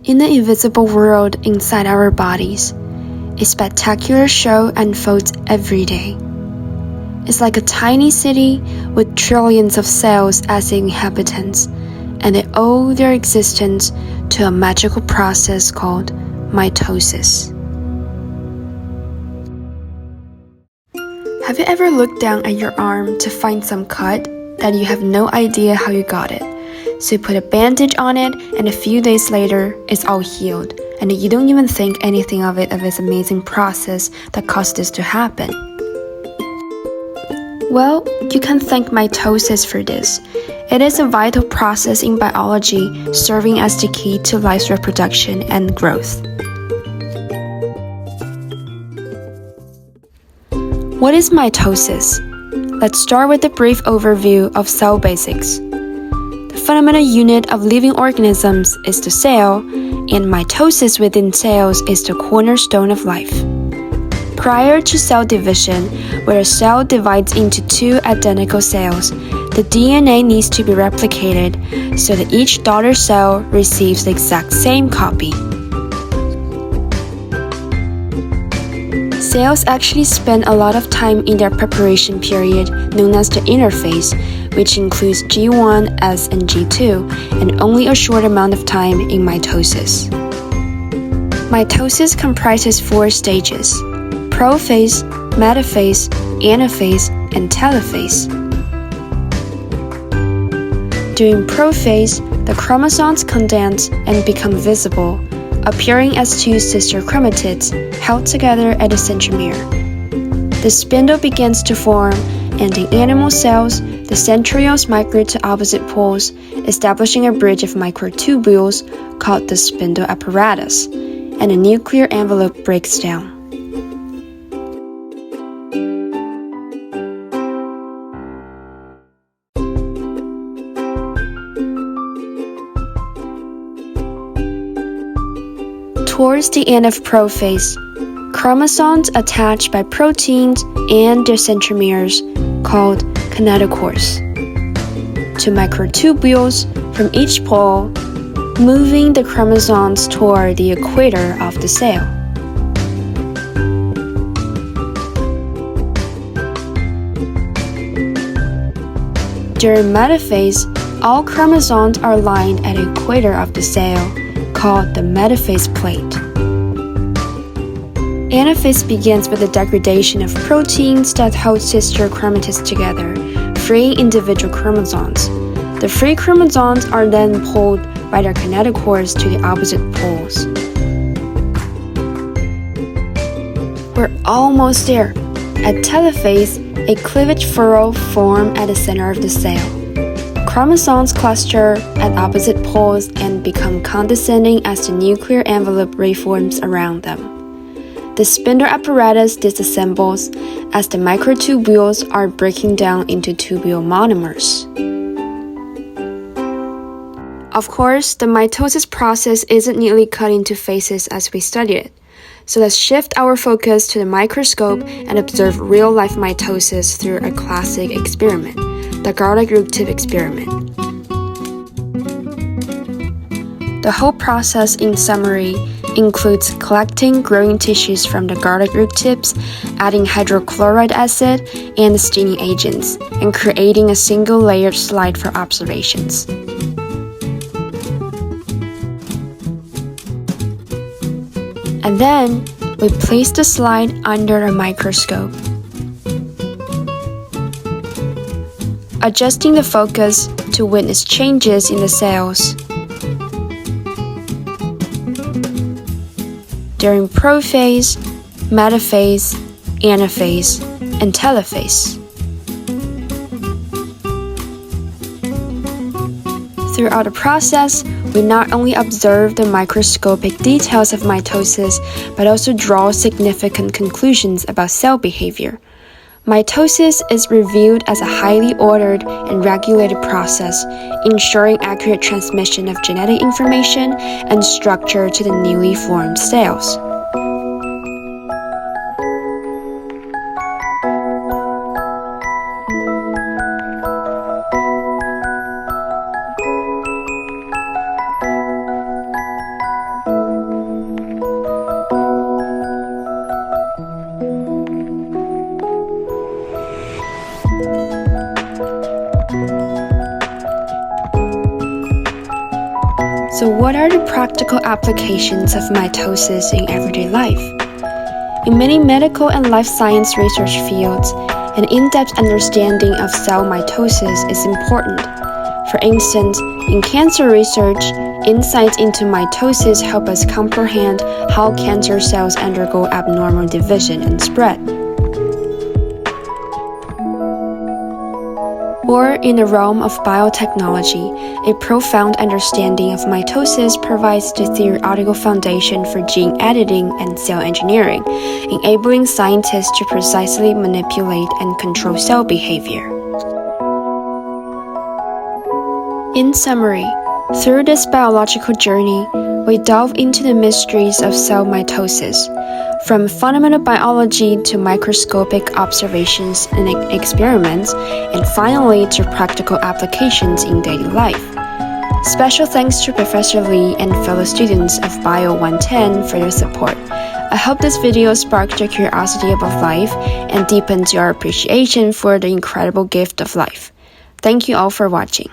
In the invisible world inside our bodies, a spectacular show unfolds every day. It's like a tiny city with trillions of cells as the inhabitants, and they owe their existence to a magical process called mitosis. Have you ever looked down at your arm to find some cut that you have no idea how you got it? So you put a bandage on it, and a few days later, it's all healed, and you don't even think anything of this amazing process that caused this to happen. Well, you can thank mitosis for this. It is a vital process in biology, serving as the key to life's reproduction and growth. What is mitosis? Let's start with a brief overview of cell basics. The fundamental unit of living organisms is the cell, and mitosis within cells is the cornerstone of life. Prior to cell division, where a cell divides into two identical cells, the DNA needs to be replicated so that each daughter cell receives the exact same copy. Cells actually spend a lot of time in their preparation period, known as the interphase, which includes G1, S, and G2, and only a short amount of time in mitosis. Mitosis comprises 4 stages: prophase, metaphase, anaphase, and telophase. During prophase, the chromosomes condense and become visible, appearing as 2 sister chromatids held together at the centromere. The spindle begins to form, and in animal cells, the centrioles migrate to opposite poles, establishing a bridge of microtubules called the spindle apparatus, and a nuclear envelope breaks down. Towards the end of prophase, chromosomes attached by proteins and their centromeres, called kinetochores, to microtubules from each pole, moving the chromosomes toward the equator of the cell. During metaphase, all chromosomes are lined at the equator of the cell, called the metaphase plate. Anaphase begins with the degradation of proteins that hold sister chromatids together, freeing individual chromosomes. The free chromosomes are then pulled by their kinetochores to the opposite poles. We're almost there. At telophase, a cleavage furrow forms at the center of the cell. Chromosomes cluster at opposite poles and become condensing as the nuclear envelope reforms around them. The spindle apparatus disassembles as the microtubules are breaking down into tubule monomers. Of course, the mitosis process isn't neatly cut into phases as we studied it. So let's shift our focus to the microscope and observe real-life mitosis through a classic experiment, the garlic root tip experiment. The whole process, in summary, includes collecting growing tissues from the garlic root tips, adding hydrochloric acid and staining agents, and creating a single-layered slide for observations. And then, we place the slide under a microscope, adjusting the focus to witness changes in the cells. During prophase, metaphase, anaphase, and telophase. Throughout the process, we not only observe the microscopic details of mitosis, but also draw significant conclusions about cell behavior. Mitosis is reviewed as a highly ordered and regulated process, ensuring accurate transmission of genetic information and structure to the newly formed cells. So what are the practical applications of mitosis in everyday life? In many medical and life science research fields, an in-depth understanding of cell mitosis is important. For instance, in cancer research, insights into mitosis help us comprehend how cancer cells undergo abnormal division and spread. Or in the realm of biotechnology, a profound understanding of mitosis provides the theoretical foundation for gene editing and cell engineering, enabling scientists to precisely manipulate and control cell behavior. In summary, through this biological journey, we delve into the mysteries of cell mitosis, from fundamental biology to microscopic observations and experiments, and finally to practical applications in daily life. Special thanks to Professor Lee and fellow students of Bio 110 for their support. I hope this video sparked your curiosity about life and deepened your appreciation for the incredible gift of life. Thank you all for watching.